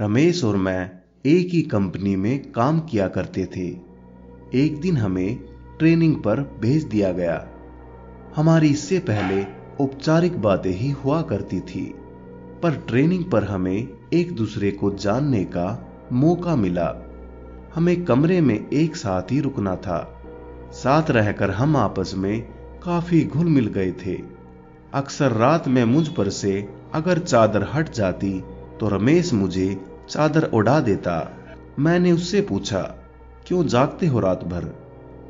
रमेश और मैं एक ही कंपनी में काम किया करते थे। एक दिन हमें ट्रेनिंग पर भेज दिया गया। हमारी इससे पहले औपचारिक बातें ही हुआ करती थी, पर ट्रेनिंग पर हमें एक दूसरे को जानने का मौका मिला। हमें कमरे में एक साथ ही रुकना था। साथ रहकर हम आपस में काफी घुल मिल गए थे। अक्सर रात में मुझ पर से अगर चादर हट जाती तो रमेश मुझे चादर उड़ा देता। मैंने उससे पूछा, क्यों जागते हो रात भर?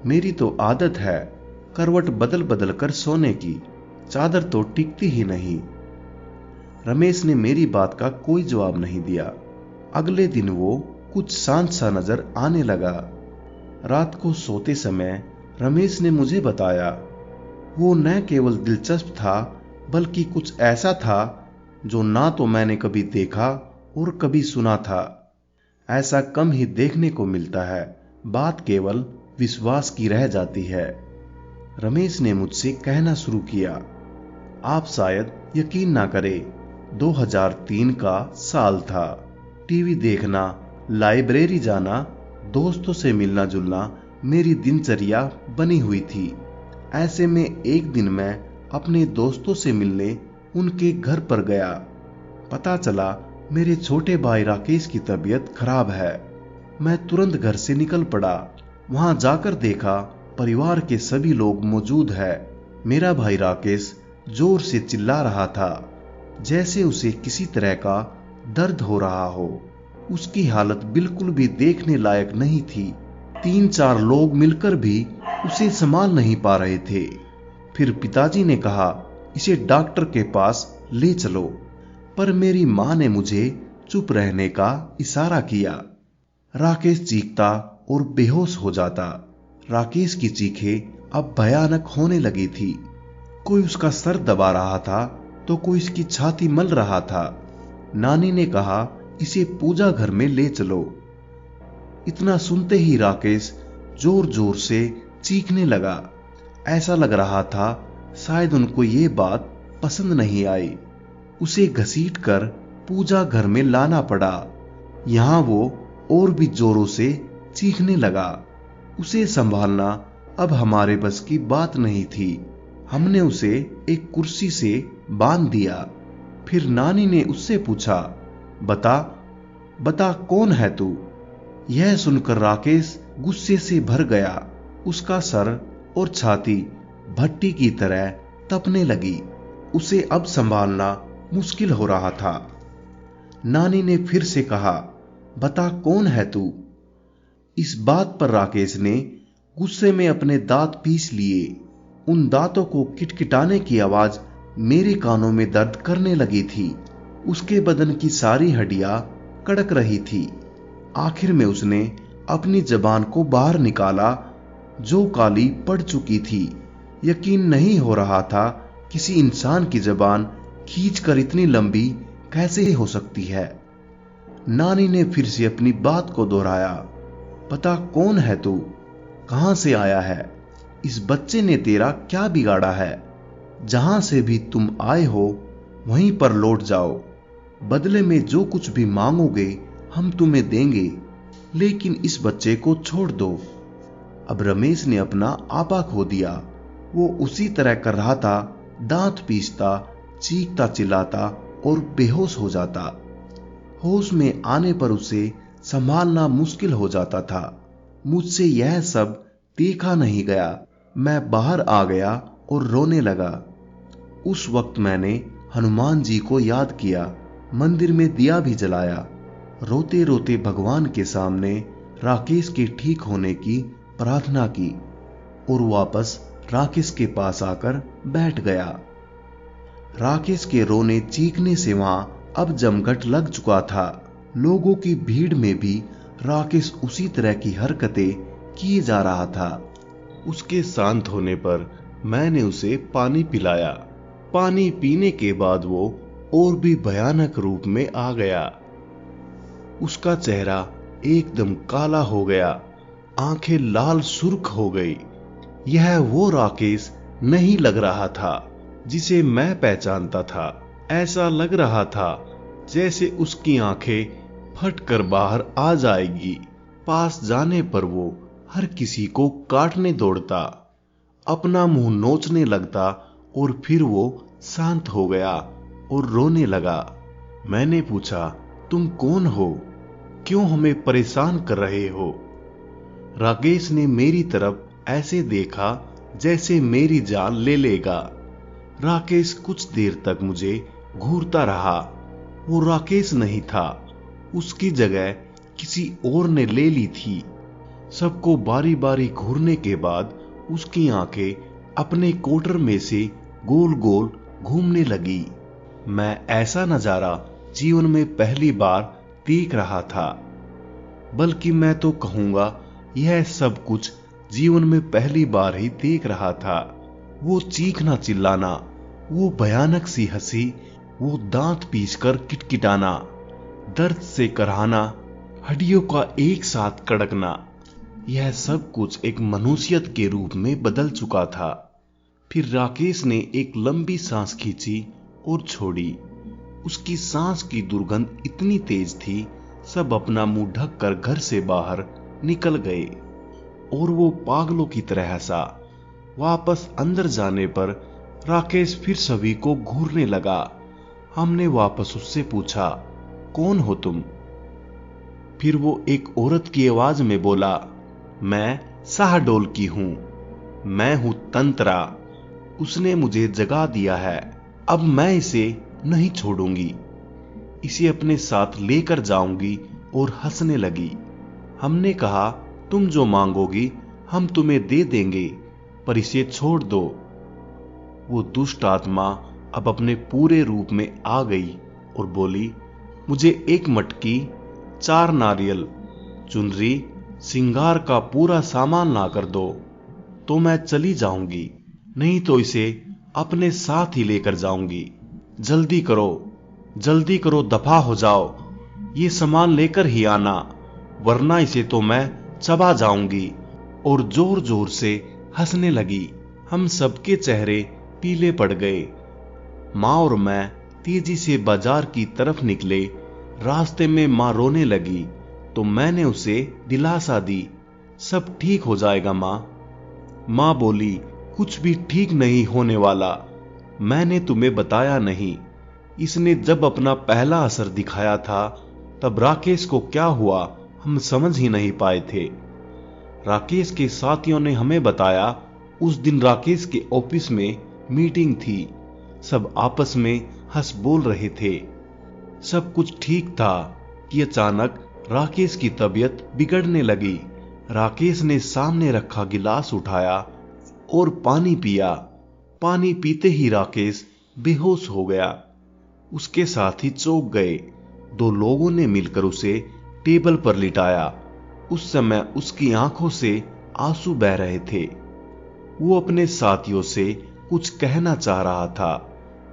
मेरी तो आदत है करवट बदल बदल कर सोने की, चादर तो टिकती ही नहीं। रमेश ने मेरी बात का कोई जवाब नहीं दिया। अगले दिन वो कुछ शांत सा नजर आने लगा। रात को सोते समय रमेश ने मुझे बताया, वो न केवल दिलचस्प था बल्कि कुछ ऐसा था जो ना तो मैंने कभी देखा और कभी सुना था। ऐसा कम ही देखने को मिलता है, बात केवल विश्वास की रह जाती है। रमेश ने मुझसे कहना शुरू किया, आप शायद यकीन ना करें, 2003 का साल था। टीवी देखना, लाइब्रेरी जाना, दोस्तों से मिलना जुलना मेरी दिनचर्या बनी हुई थी। ऐसे में एक दिन मैं अपने दोस्तों से मिलने उनके घर पर गया। पता चला मेरे छोटे भाई राकेश की तबीयत खराब है। मैं तुरंत घर से निकल पड़ा। वहां जाकर देखा परिवार के सभी लोग मौजूद हैं। मेरा भाई राकेश जोर से चिल्ला रहा था, जैसे उसे किसी तरह का दर्द हो रहा हो। उसकी हालत बिल्कुल भी देखने लायक नहीं थी। 3-4 लोग मिलकर भी उसे संभाल नहीं पा रहे थे। फिर पिताजी ने कहा, इसे डॉक्टर के पास ले चलो, पर मेरी मां ने मुझे चुप रहने का इशारा किया। राकेश चीखता और बेहोश हो जाता। राकेश की चीखें अब भयानक होने लगी थी। कोई उसका सर दबा रहा था तो कोई इसकी छाती मल रहा था। नानी ने कहा, इसे पूजा घर में ले चलो। इतना सुनते ही राकेश जोर जोर से चीखने लगा। ऐसा लग रहा था शायद उनको ये बात पसंद नहीं आई। उसे घसीटकर पूजा घर में लाना पड़ा। यहां वो और भी जोरों से चीखने लगा। उसे संभालना अब हमारे बस की बात नहीं थी। हमने उसे एक कुर्सी से बांध दिया। फिर नानी ने उससे पूछा, बता बता कौन है तू? यह सुनकर राकेश गुस्से से भर गया। उसका सर और छाती भट्टी की तरह तपने लगी। उसे अब संभालना मुश्किल हो रहा था। नानी ने फिर से कहा, बता कौन है तू? इस बात पर राकेश ने गुस्से में अपने दांत पीस लिए। उन दांतों को किटकिटाने की आवाज मेरे कानों में दर्द करने लगी थी। उसके बदन की सारी हड्डियां कड़क रही थी। आखिर में उसने अपनी जबान को बाहर निकाला, जो काली पड़ चुकी थी। यकीन नहीं हो रहा था किसी इंसान की जबान खींचकर इतनी लंबी कैसे हो सकती है। नानी ने फिर से अपनी बात को दोहराया, पता कौन है तू? कहां से आया है? इस बच्चे ने तेरा क्या बिगाड़ा है? जहां से भी तुम आए हो वहीं पर लौट जाओ। बदले में जो कुछ भी मांगोगे हम तुम्हें देंगे, लेकिन इस बच्चे को छोड़ दो। अब रमेश ने अपना आपा खो दिया। वो उसी तरह कर रहा था, दांत पीसता, चीखता चिल्लाता और बेहोश हो जाता। होश में आने पर उसे संभालना मुश्किल हो जाता था। मुझसे यह सब देखा नहीं गया। मैं बाहर आ गया और रोने लगा। उस वक्त मैंने हनुमान जी को याद किया, मंदिर में दिया भी जलाया। रोते रोते भगवान के सामने राकेश के ठीक होने की प्रार्थना की और वापस राकेश के पास आकर बैठ गया। राकेश के रोने चीखने से वहां अब जमघट लग चुका था। लोगों की भीड़ में भी राकेश उसी तरह की हरकतें किए जा रहा था। उसके शांत होने पर मैंने उसे पानी पिलाया। पानी पीने के बाद वो और भी भयानक रूप में आ गया। उसका चेहरा एकदम काला हो गया, आंखें लाल सुर्ख हो गई। यह वो राकेश नहीं लग रहा था जिसे मैं पहचानता था। ऐसा लग रहा था जैसे उसकी आंखें फट कर बाहर आ जाएगी। पास जाने पर वो हर किसी को काटने दौड़ता, अपना मुंह नोचने लगता और फिर वो शांत हो गया और रोने लगा। मैंने पूछा, तुम कौन हो? क्यों हमें परेशान कर रहे हो? राकेश ने मेरी तरफ ऐसे देखा जैसे मेरी जान ले लेगा। राकेश कुछ देर तक मुझे घूरता रहा। वो राकेश नहीं था, उसकी जगह किसी और ने ले ली थी। सबको बारी बारी घूरने के बाद उसकी आंखें अपने कोटर में से गोल गोल घूमने लगी। मैं ऐसा नजारा जीवन में पहली बार देख रहा था, बल्कि मैं तो कहूंगा यह सब कुछ जीवन में पहली बार ही देख रहा था। वो चीखना चिल्लाना, वो भयानक सी हंसी, वो दांत पीसकर किटकिटाना, दर्द से कराहना, हड्डियों का एक साथ कड़कना, यह सब कुछ एक मनुष्यत के रूप में बदल चुका था। फिर राकेश ने एक लंबी सांस खींची और छोड़ी। उसकी सांस की दुर्गंध इतनी तेज थी, सब अपना मुंह ढककर घर से बाहर निकल गए और वो पागलों की तरह हंसा। वापस अंदर जाने पर राकेश फिर सभी को घूरने लगा। हमने वापस उससे पूछा, कौन हो तुम? फिर वो एक औरत की आवाज में बोला, मैं शाहडोल की हूं, मैं हूं तंत्रा। उसने मुझे जगा दिया है, अब मैं इसे नहीं छोड़ूंगी, इसे अपने साथ लेकर जाऊंगी। और हंसने लगी। हमने कहा, तुम जो मांगोगी हम तुम्हें दे देंगे, पर इसे छोड़ दो। वो दुष्ट आत्मा अब अपने पूरे रूप में आ गई और बोली, मुझे एक मटकी, 4 नारियल, चुनरी, सिंगार का पूरा सामान ला कर दो तो मैं चली जाऊंगी, नहीं तो इसे अपने साथ ही लेकर जाऊंगी। जल्दी करो, दफा हो जाओ, ये सामान लेकर ही आना, वरना इसे तो मैं चबा जाऊंगी। और जोर जोर से हंसने लगी। हम सबके चेहरे पीले पड़ गए। माँ और मैं तेजी से बाजार की तरफ निकले। रास्ते में माँ रोने लगी तो मैंने उसे दिलासा दी, सब ठीक हो जाएगा माँ। माँ बोली, कुछ भी ठीक नहीं होने वाला, मैंने तुम्हें बताया नहीं। इसने जब अपना पहला असर दिखाया था तब राकेश को क्या हुआ हम समझ ही नहीं पाए थे। राकेश के साथियों ने हमें बताया, उस दिन राकेश के ऑफिस में मीटिंग थी। सब आपस में हंस बोल रहे थे, सब कुछ ठीक था कि अचानक राकेश की तबीयत बिगड़ने लगी। राकेश ने सामने रखा गिलास उठाया और पानी पिया। पानी पीते ही राकेश बेहोश हो गया। उसके साथी चौंक गए। 2 लोगों ने मिलकर उसे टेबल पर लिटाया। उस समय उसकी आंखों से आंसू बह रहे थे। वो अपने साथियों से कुछ कहना चाह रहा था,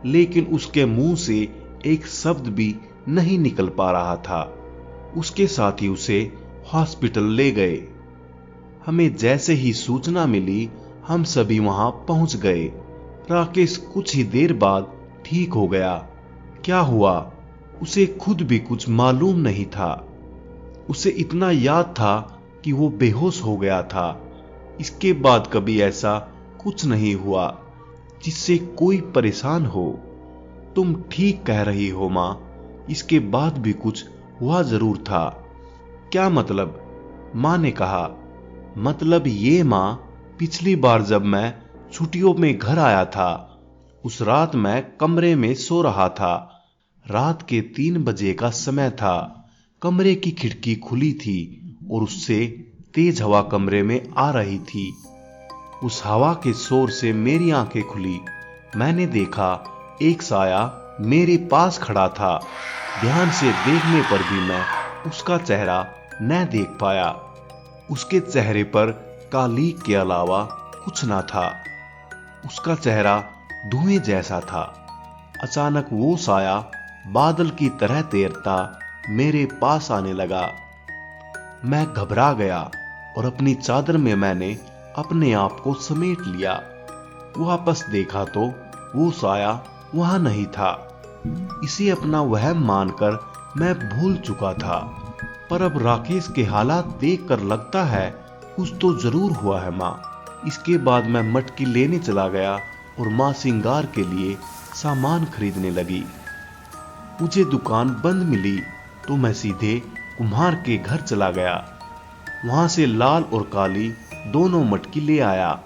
लेकिन उसके मुंह से एक शब्द भी नहीं निकल पा रहा था। उसके साथी उसे हॉस्पिटल ले गए। हमें जैसे ही सूचना मिली हम सभी वहां पहुंच गए। राकेश कुछ ही देर बाद ठीक हो गया। क्या हुआ उसे खुद भी कुछ मालूम नहीं था। उसे इतना याद था कि वो बेहोश हो गया था। इसके बाद कभी ऐसा कुछ नहीं हुआ जिससे कोई परेशान हो। तुम ठीक कह रही हो मां, इसके बाद भी कुछ हुआ जरूर था। क्या मतलब? मां ने कहा, मतलब ये मां, पिछली बार जब मैं छुट्टियों में घर आया था, उस रात मैं कमरे में सो रहा था। रात के 3 बजे का समय था। कमरे की खिड़की खुली थी और उससे तेज हवा कमरे में आ रही थी। उस हवा के शोर से मेरी आंखें खुली। मैंने देखा एक साया मेरे पास खड़ा था। ध्यान से देखने पर भी मैं उसका चेहरा न देख पाया। उसके चेहरे पर काली के अलावा कुछ ना था। उसका चेहरा धुएं जैसा था। अचानक वो साया बादल की तरह तैरता मेरे पास आने लगा। मैं घबरा गया और अपनी चादर में मैंने अपने आप को समेट लिया। वापस देखा तो वो साया वहां नहीं था। इसे अपना वहम मानकर मैं भूल चुका था, पर अब राकेश के हालात देखकर लगता है कुछ तो जरूर हुआ है माँ। इसके बाद मैं मटकी लेने चला गया और माँ श्रृंगार के लिए सामान खरीदने लगी। मुझे दुकान बंद मिली तो मैं सीधे कुम्हार के घर चला गया। वहां से लाल और काली दोनों मटकी ले आया।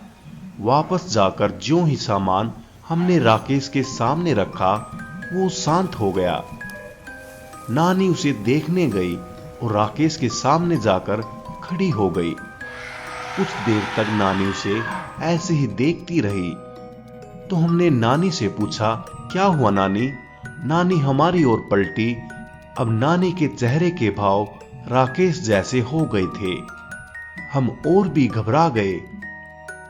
वापस जाकर ज्यों ही सामान हमने राकेश के सामने रखा, वो शांत हो गया। नानी उसे देखने गई और राकेश के सामने जाकर खड़ी हो गई। कुछ देर तक नानी उसे ऐसे ही देखती रही। तो हमने नानी से पूछा, क्या हुआ नानी? नानी हमारी ओर पलटी। अब नानी के चेहरे के भाव राकेश जैसे हो गए थे। हम और भी घबरा गए।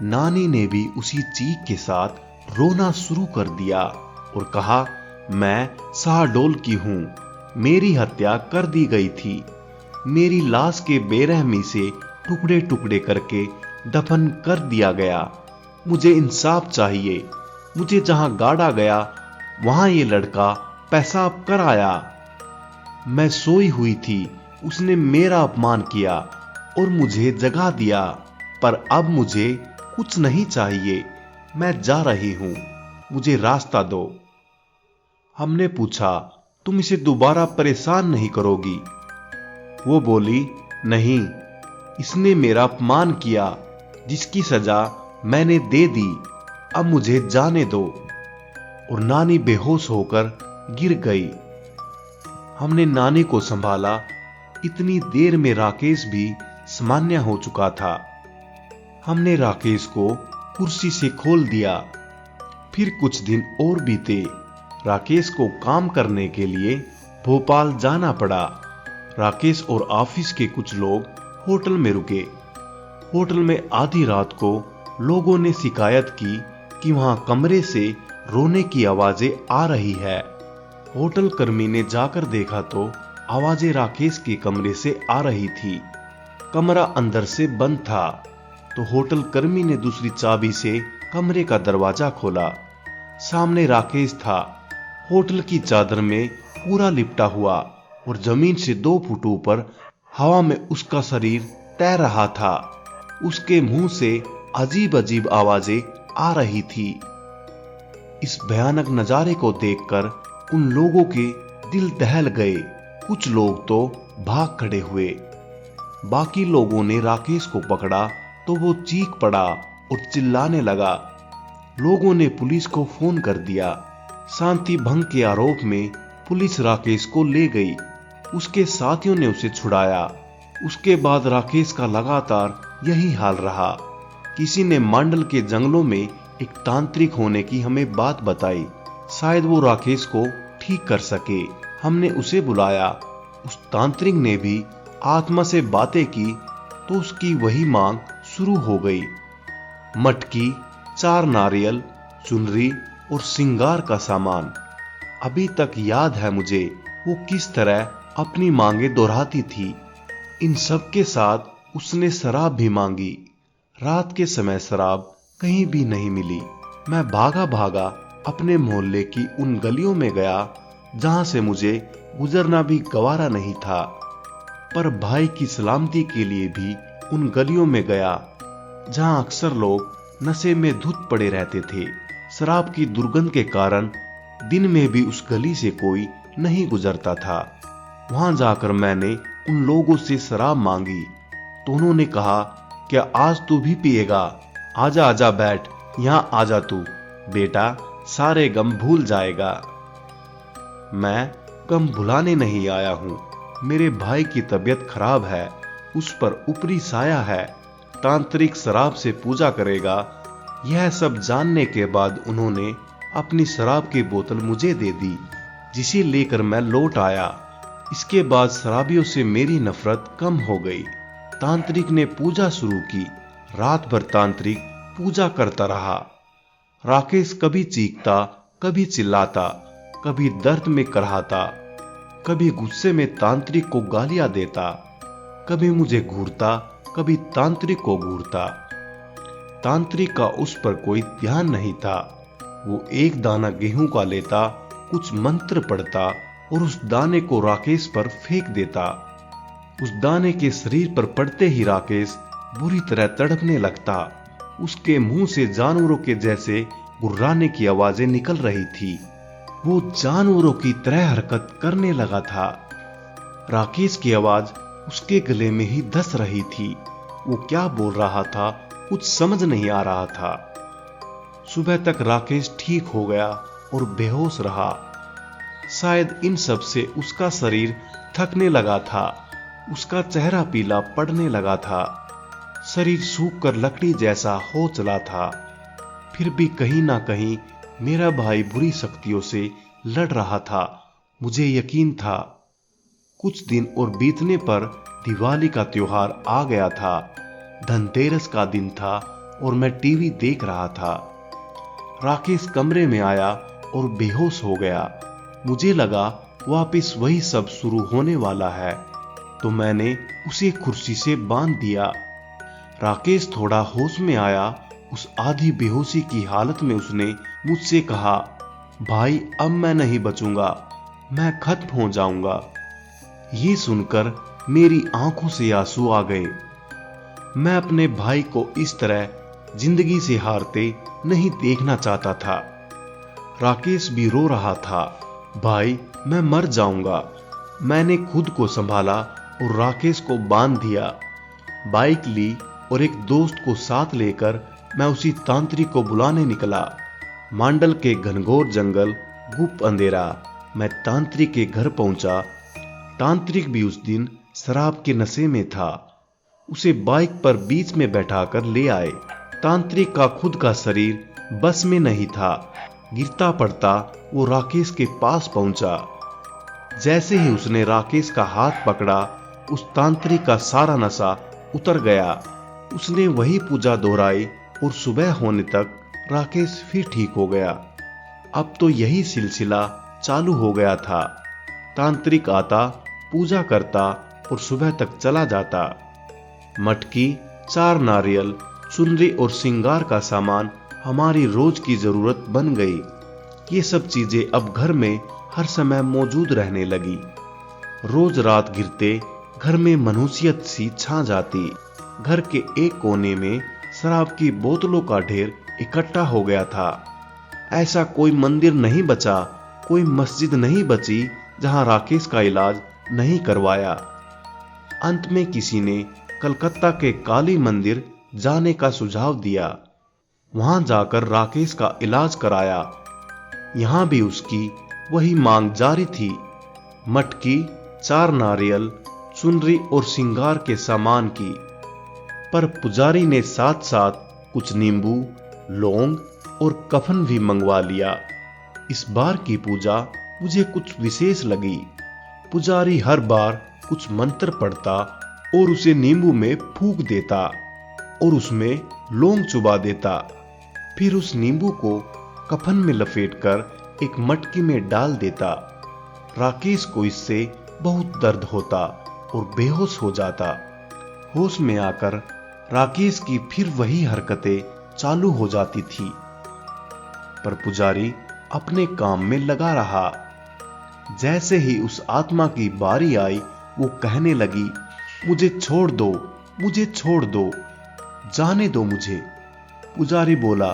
नानी ने भी उसी चीख के साथ रोना शुरू कर दिया और कहा, मैं शाहडोल की हूं, मेरी हत्या कर दी गई थी। मेरी लाश के बेरहमी से टुकड़े टुकड़े करके दफन कर दिया गया। मुझे इंसाफ चाहिए। मुझे जहां गाड़ा गया वहां ये लड़का पेशाब कर आया। मैं सोई हुई थी, उसने मेरा अपमान किया और मुझे जगा दिया, पर अब मुझे कुछ नहीं चाहिए। मैं जा रही हूं, मुझे रास्ता दो। हमने पूछा, तुम इसे दोबारा परेशान नहीं करोगी? वो बोली, नहीं, इसने मेरा अपमान किया, जिसकी सजा मैंने दे दी। अब मुझे जाने दो। और नानी बेहोश होकर गिर गई। हमने नानी को संभाला। इतनी देर में राकेश भी सामान्य हो चुका था। हमने राकेश को कुर्सी से खोल दिया। फिर कुछ दिन और बीते। राकेश को काम करने के लिए भोपाल जाना पड़ा। राकेश और ऑफिस के कुछ लोग होटल में रुके। होटल में आधी रात को लोगों ने शिकायत की कि वहां कमरे से रोने की आवाजें आ रही है। होटल कर्मी ने जाकर देखा तो आवाजें राकेश के कमरे से आ रही थी। कमरा अंदर से बंद था, तो होटल कर्मी ने दूसरी चाबी से कमरे का दरवाजा खोला। सामने राकेश था, होटल की चादर में पूरा लिपटा हुआ और जमीन से 2 फुट ऊपर हवा में उसका शरीर तैर रहा था। उसके मुंह से अजीब अजीब आवाजें आ रही थी। इस भयानक नजारे को देखकर उन लोगों के दिल दहल गए। कुछ लोग तो भाग खड़े हुए। बाकी लोगों ने राकेश को पकड़ा तो वो चीख पड़ा और चिल्लाने लगा। लोगों ने पुलिस को फोन कर दिया। शांति भंग के आरोप में पुलिस राकेश को ले गई। उसके साथियों ने उसे छुड़ाया। उसके बाद राकेश का लगातार यही हाल रहा। किसी ने मांडल के जंगलों में एक तांत्रिक होने की हमें बात बताई। शायद वो राकेश को ठीक कर सके। हमने उसे बुलाया। उस तांत्रिक ने भी आत्मा से बातें की तो उसकी वही मांग शुरू हो गई। मटकी, 4 नारियल, चुनरी और श्रृंगार का सामान। अभी तक याद है मुझे वो किस तरह अपनी मांगे दोहराती थी। इन सब के साथ उसने शराब भी मांगी। रात के समय शराब कहीं भी नहीं मिली। मैं भागा भागा अपने मोहल्ले की उन गलियों में गया जहां से मुझे गुजरना भी गवारा नहीं था, पर भाई की सलामती के लिए भी उन गलियों में गया जहां अक्सर लोग नशे में धुत पड़े रहते थे। शराब की दुर्गंध के कारण दिन में भी उस गली से कोई नहीं गुजरता था। वहां जाकर मैंने उन लोगों से शराब मांगी तो उन्होंने कहा, क्या आज तू भी पिएगा? आजा आजा, बैठ यहां, आजा तू बेटा, सारे गम भूल जाएगा। मैं गम भुलाने नहीं आया हूं। मेरे भाई की तबीयत खराब है, उस पर ऊपरी साया है। तांत्रिक शराब से पूजा करेगा। यह सब जानने के बाद उन्होंने अपनी शराब की बोतल मुझे दे दी, जिसे लेकर मैं लौट आया। इसके बाद शराबियों से मेरी नफरत कम हो गई। तांत्रिक ने पूजा शुरू की। रात भर तांत्रिक पूजा करता रहा। राकेश कभी चीखता, कभी चिल्लाता, कभी दर्द में कराहता, कभी गुस्से में तांत्रिक को गालियां देता, कभी मुझे घूरता, कभी तांत्रिक को घूरता। तांत्रिक का उस पर कोई ध्यान नहीं था। वो एक दाना गेहूं का लेता, कुछ मंत्र पढ़ता और उस दाने को राकेश पर फेंक देता। उस दाने के शरीर पर पड़ते ही राकेश बुरी तरह तड़पने लगता। उसके मुंह से जानवरों के जैसे गुर्राने की आवाजें निकल रही थी। वो जानवरों की तरह हरकत करने लगा था। राकेश की आवाज उसके गले में ही धस रही थी। वो क्या बोल रहा था कुछ समझ नहीं आ रहा था। सुबह तक राकेश ठीक हो गया और बेहोश रहा। शायद इन सब से उसका शरीर थकने लगा था। उसका चेहरा पीला पड़ने लगा था। शरीर सूखकर लकड़ी जैसा हो चला था। फिर भी कहीं ना कहीं मेरा भाई बुरी शक्तियों से लड़ रहा था, मुझे यकीन था। कुछ दिन और बीतने पर दिवाली का त्योहार आ गया था। धनतेरस का दिन था और मैं टीवी देख रहा था। राकेश कमरे में आया और बेहोश हो गया। मुझे लगा वापस वही सब शुरू होने वाला है, तो मैंने उसे कुर्सी से बांध दिया। राकेश थोड़ा होश में आया। उस आधी बेहोशी की हालत में उसने मुझसे कहा, भाई अब मैं नहीं बचूंगा, मैं खत्म हो जाऊंगा। ये सुनकर मेरी आंखों से आंसू आ गए। मैं अपने भाई को इस तरह जिंदगी से हारते नहीं देखना चाहता था। राकेश भी रो रहा था, भाई मैं मर जाऊंगा। मैंने खुद को संभाला और राकेश को बांध दिया। बाइक ली और एक दोस्त को साथ लेकर मैं उसी तांत्रिक को बुलाने निकला। मांडल के घनघोर जंगल, गुप्त अंधेरा। मैं तांत्रिक के घर पहुंचा। तांत्रिक भी उस दिन शराब के नशे में था। उसे बाइक पर बीच में बैठाकर ले आए। तांत्रिक का खुद का शरीर बस में नहीं था। गिरता पड़ता वो राकेश के पास पहुंचा। जैसे ही उसने राकेश का हाथ पकड़ा, उस तांत्रिक का सारा नशा उतर गया। उसने वही पूजा दोहराई और सुबह होने तक राकेश फिर ठीक हो गया। अब तो यही सिलसिला चालू हो गया था। तांत्रिक आता, पूजा करता और सुबह तक चला जाता। मटकी, 4 नारियल, चुनरी और श्रृंगार का सामान हमारी रोज की जरूरत बन गई। ये सब चीजें अब घर में हर समय मौजूद रहने लगी। रोज रात गिरते घर में मनुष्यत सी छा जाती। घर के एक कोने में शराब की बोतलों का ढेर इकट्ठा हो गया था। ऐसा कोई मंदिर नहीं बचा, कोई मस्जिद नहीं बची जहां राकेश का इलाज नहीं करवाया। अंत में किसी ने कलकत्ता के काली मंदिर जाने का सुझाव दिया। वहां जाकर राकेश का इलाज कराया। यहां भी उसकी वही मांग जारी थी। मटकी, 4 नारियल, चुनरी और श्रृंगार के सामान की। पर पुजारी ने साथ साथ कुछ नींबू, लौंग और कफन भी मंगवा लिया। इस बार की पूजा मुझे कुछ विशेष लगी। पुजारी हर बार कुछ मंत्र पढ़ता और उसे नींबू में फूंक देता और उसमें लौंग चुबा देता। फिर उस नींबू को कफन में लपेटकर एक मटकी में डाल देता। राकेश को इससे बहुत दर्द होता और बेहोश हो जाता। होश में आकर राकेश की फिर वही हरकतें चालू हो जाती थी। पर पुजारी अपने काम में लगा रहा। जैसे ही उस आत्मा की बारी आई, वो कहने लगी, मुझे छोड़ दो, मुझे छोड़ दो, जाने दो मुझे। पुजारी बोला,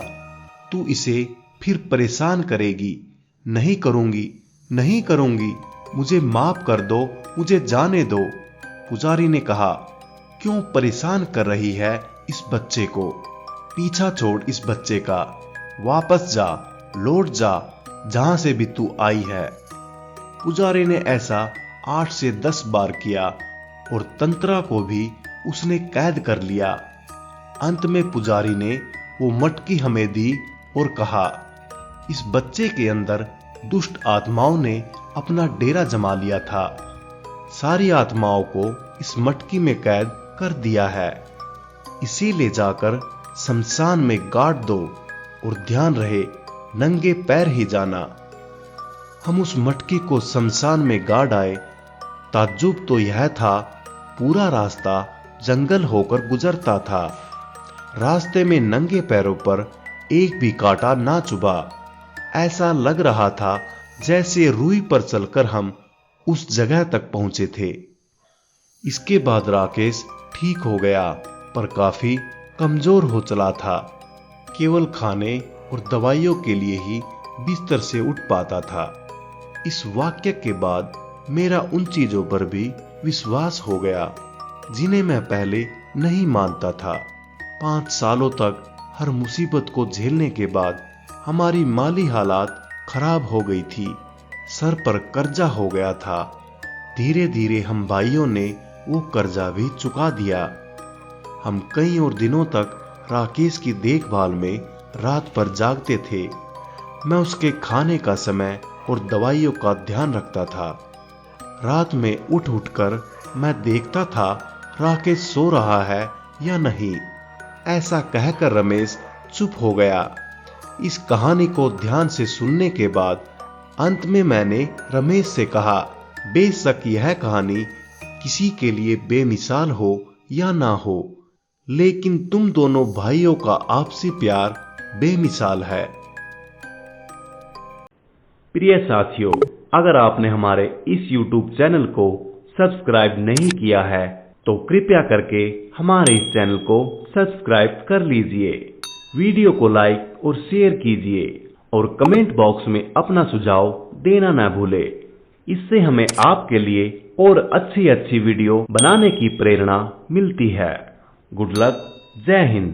तू इसे फिर परेशान करेगी। नहीं करूंगी, नहीं करूंगी, मुझे माफ कर दो, मुझे जाने दो। पुजारी ने कहा, क्यों परेशान कर रही है इस बच्चे को? पीछा छोड़ इस बच्चे का, वापस जा, लौट जा जहां से भी तू आई है। पुजारी ने ऐसा 8 से 10 बार किया और तंत्रा को भी उसने कैद कर लिया। अंत में पुजारी ने वो मटकी हमें दी और कहा, इस बच्चे के अंदर दुष्ट आत्माओं ने अपना डेरा जमा लिया था। सारी आत्माओं को इस मटकी में कैद कर दिया है। इसी ले जाकर शमशान में गाड़ दो और ध्यान रहे नंगे पैर ही जाना। हम उस मटकी को शमशान में गाड़ आए। ताज्जुब तो यह था, पूरा रास्ता जंगल होकर गुजरता था। रास्ते में नंगे पैरों पर एक भी कांटा ना चुभा। ऐसा लग रहा था जैसे रूई पर चलकर हम उस जगह तक पहुंचे थे। इसके बाद राकेश ठीक हो गया, पर काफी कमजोर हो चला था। केवल खाने और दवाइयों के लिए ही बिस्तर से उठ पाता था। इस वाक्य के बाद मेरा उन चीजों पर भी विश्वास हो गया जिन्हें मैं पहले नहीं मानता था। 5 सालों तक हर मुसीबत को झेलने के बाद हमारी माली हालात खराब हो गई थी। सर पर कर्जा हो गया था। धीरे धीरे हम भाइयों ने वो कर्जा भी चुका दिया। हम कई और दिनों तक राकेश की देखभाल में रात पर जागते थे। मैं उसके खाने का समय और दवाइयों का ध्यान रखता था। रात में उठ उठकर मैं देखता था राकेश सो रहा है या नहीं। ऐसा कहकर रमेश चुप हो गया। इस कहानी को ध्यान से सुनने के बाद अंत में मैंने रमेश से कहा, बेशक यह कहानी किसी के लिए बेमिसाल हो या ना हो, लेकिन तुम दोनों भाइयों का आपसी प्यार बेमिसाल है। प्रिय साथियों, अगर आपने हमारे इस YouTube चैनल को सब्सक्राइब नहीं किया है तो कृपया करके हमारे इस चैनल को सब्सक्राइब कर लीजिए। वीडियो को लाइक और शेयर कीजिए और कमेंट बॉक्स में अपना सुझाव देना ना भूलें। इससे हमें आपके लिए और अच्छी वीडियो बनाने की प्रेरणा मिलती है। Good luck. जय हिंद।